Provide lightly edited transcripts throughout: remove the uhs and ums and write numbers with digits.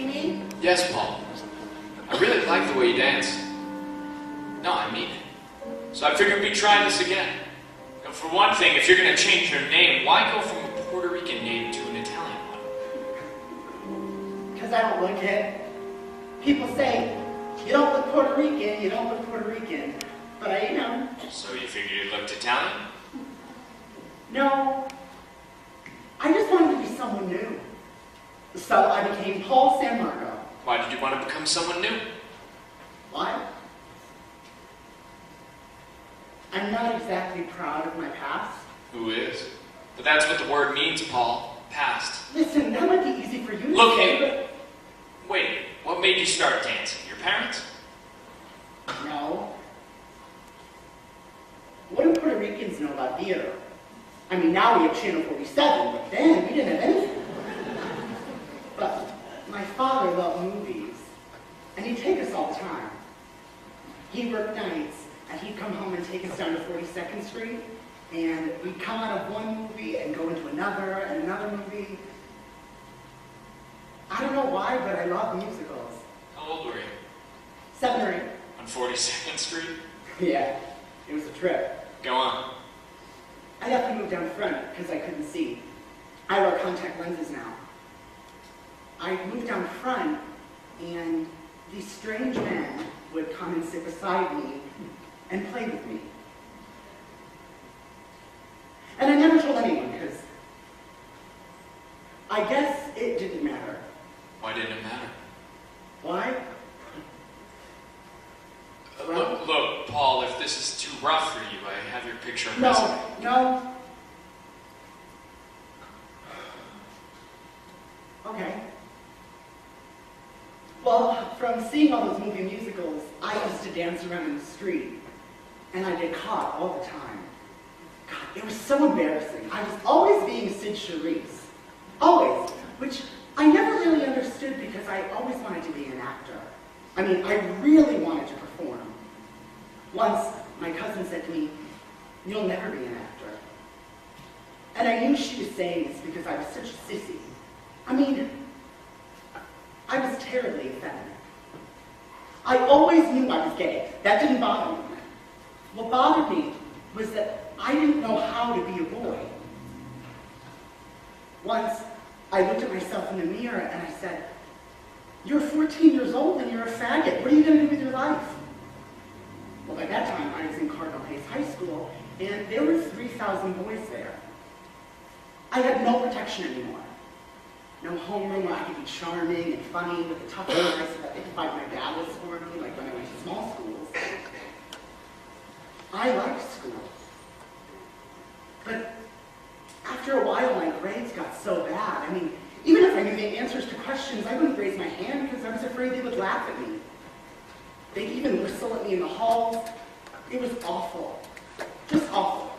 mean? Yes, Paul. I really like the way you dance. No, I mean it. So I figured we'd try this again. And for one thing, if you're going to change your name, why go from a Puerto Rican name to an Italian one? Because I don't look it. People say, you don't look Puerto Rican, you don't look Puerto Rican. But I am. So you figured you looked Italian? No. I just wanted to be someone new. So I became Paul San Marco. Why did you want to become someone new? Why? I'm not exactly proud of my past. Who is? But that's what the word means, Paul. Past. Listen, that might be easy for you to Look, say, hey, wait. What made you start dancing? Your parents? No. What do Puerto Ricans know about theater? I mean, now we have Channel 47, but then we didn't have anything. But my father loved movies, and he'd take us all the time. He worked nights, and he'd come home and take us down to 42nd Street, and we'd come out of one movie and go into another and another movie. I don't know why, but I love musicals. How old were you? 7 or 8. On 42nd Street? Yeah, it was a trip. Go on. I'd have to move down front because I couldn't see. I wear contact lenses now. I'd move down front, and these strange men would come and sit beside me and play with me. And I never told anyone because I guess it didn't matter. Why didn't it matter? Why? Look, Paul, if this is too rough for you, I have your picture and No, resume. no. Okay. Well, from seeing all those movie musicals, I used to dance around in the street, and I'd get caught all the time. God, it was so embarrassing. I was always being Sid Charisse. Always. Which I never really understood because I always wanted to be an actor. I mean, I really wanted to perform. Once, my cousin said to me, "You'll never be an actor." And I knew she was saying this because I was such a sissy. I mean, I was terribly effeminate. I always knew I was gay. That didn't bother me. What bothered me was that I didn't know how to be a boy. Once, I looked at myself in the mirror and I said, "You're 14 years old and you're a faggot. What are you going to do with your life?" Well, by that time, I was in Cardinal Hayes High School, and there were 3,000 boys there. I had no protection anymore. No homeroom where I could be charming and funny with the tough guys so that they could fight my battles for me, like when I went to small schools. I liked school. But after a while, my grades got so bad. I mean, even if I knew the answers to questions, I wouldn't raise my hand because I was afraid they would laugh at me. They'd even whistle at me in the halls. It was awful. Just awful.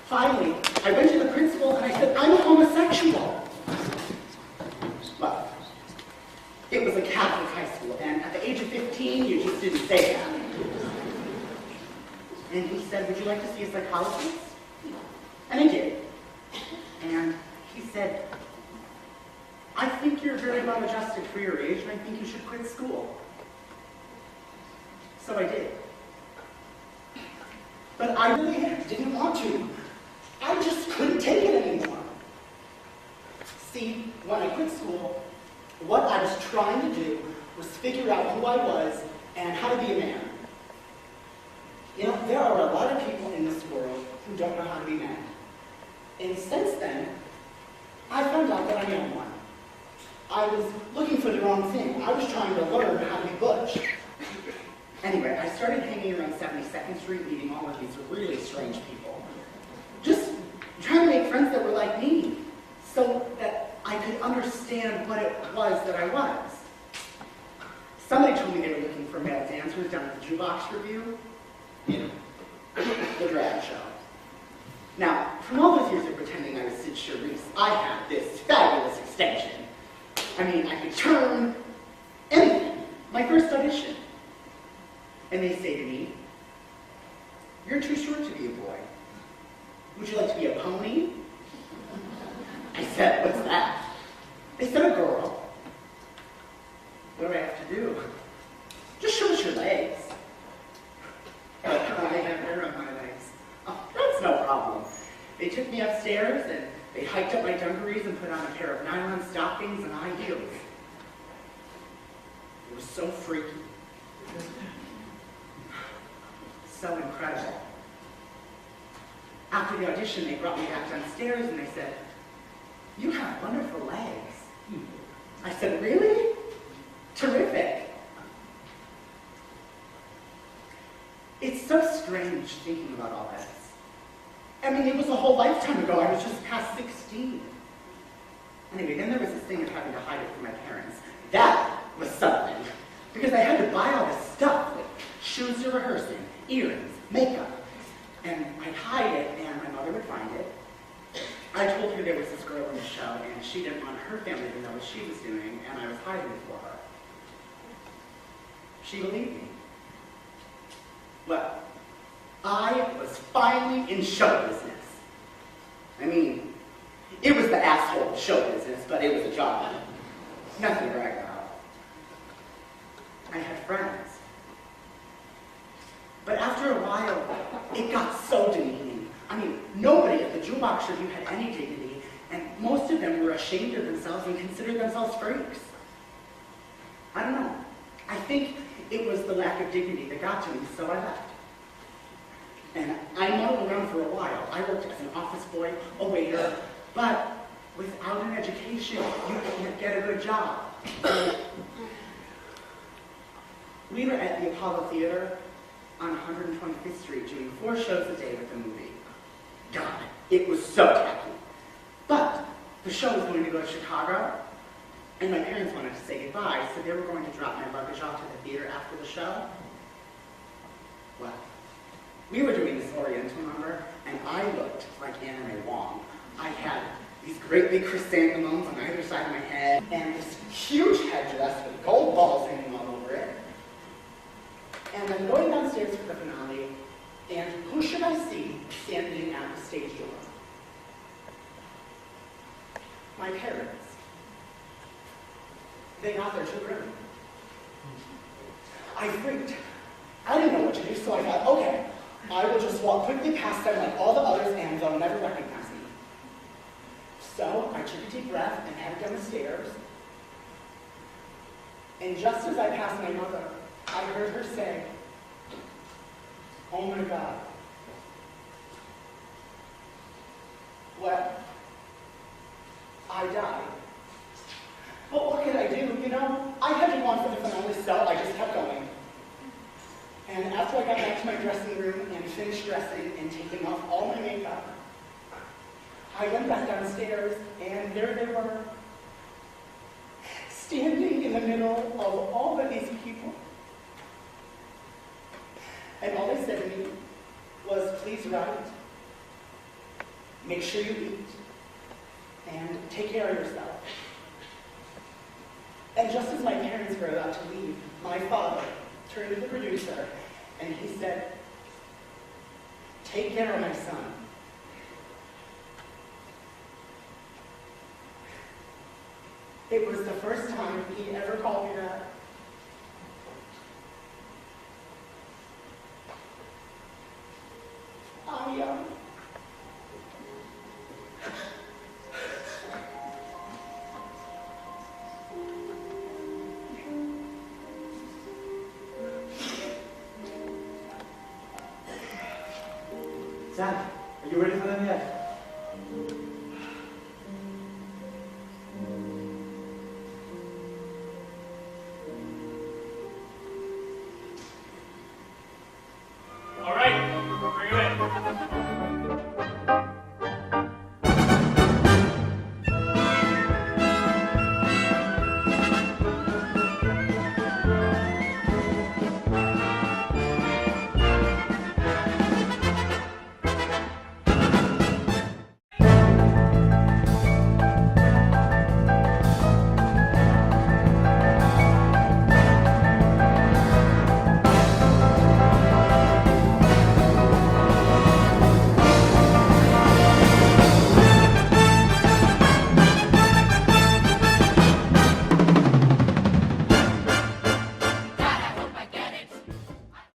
Finally, I went to the principal and I said, "I'm a homosexual." Well, it was a Catholic high school, and at the age of 15, you just didn't say that. And he said, "Would you like to see a psychologist?" And I did. And he said, "I think you're very well adjusted for your age, and I think you should quit school." So I did. But I really didn't want to. I just couldn't take it anymore. See, when I quit school, what I was trying to do was figure out who I was and how to be a man. You know, there are a lot of people in this world who don't know how to be men. And since then, I found out that I am one. I was looking for the wrong thing. I was trying to learn how to be butch. Anyway, I started hanging around 72nd Street, meeting all of these really strange people. Just trying to make friends that were like me, so that I could understand what it was that I was. Somebody told me they were looking for male dancers down at the Jukebox Review. You know, the drag show. Now, from all those years of pretending I was Sid Charisse, I had this fabulous extension. I mean, I could turn anything. My first audition. And they say to me, "You're too short to be a boy. Would you like to be a pony?" I said, "What's that?" They said, "A girl." no problem. They took me upstairs and they hiked up my dungarees and put on a pair of nylon stockings and high heels. It was so freaky. So incredible. After the audition, they brought me back downstairs and they said, "You have wonderful legs." I said, "Really? Terrific." It's so strange thinking about all this. I mean, it was a whole lifetime ago. I was just past 16. Anyway, then there was this thing of having to hide it from my parents. That was something. Because I had to buy all this stuff, like shoes to rehearsing, earrings, makeup. And I'd hide it, and my mother would find it. I told her there was this girl in the show, and she didn't want her family to know what she was doing, and I was hiding it for her. She believed me. Well, I was finally in show business. I mean, it was the asshole of show business, but it was a job. Nothing to brag about. I had friends. But after a while, it got so demeaning. I mean, nobody at the jukebox review had any dignity, and most of them were ashamed of themselves and considered themselves freaks. I don't know. I think it was the lack of dignity that got to me, so I left. And I muddled around for a while. I worked as an office boy, a waiter, but without an education, you can't get a good job. We were at the Apollo Theater on 125th Street doing 4 shows a day with the movie. God, it was so tacky. But the show was going to go to Chicago, and my parents wanted to say goodbye, so they were going to drop my luggage off to the theater after the show. Well, we were doing this Oriental number, and I looked like Anime Wong. I had these great big chrysanthemums on either side of my head, and this huge headdress with gold balls hanging all over it. And I'm going downstairs for the finale, and who should I see standing at the stage door? My parents. They got there too early. I freaked. I didn't know what to do, so I thought, okay, I will just walk quickly past them like all the others, and they'll never recognize me. So I took a deep breath and headed down the stairs. And just as I passed my mother, I heard her say, "Oh my God." Well, I died. But what could I do? You know, I had to go on for the finale, so I just kept going. And after I got back to my dressing room and finished dressing and taking off all my makeup, I went back downstairs, and there they were, standing in the middle of all of these people. And all they said to me was, "Please write, make sure you eat, and take care of yourself." And just as my parents were about to leave, my father turned to the producer and he said, "Take care of my son." It was the first time he ever called me that. Zach, are you ready for them yet?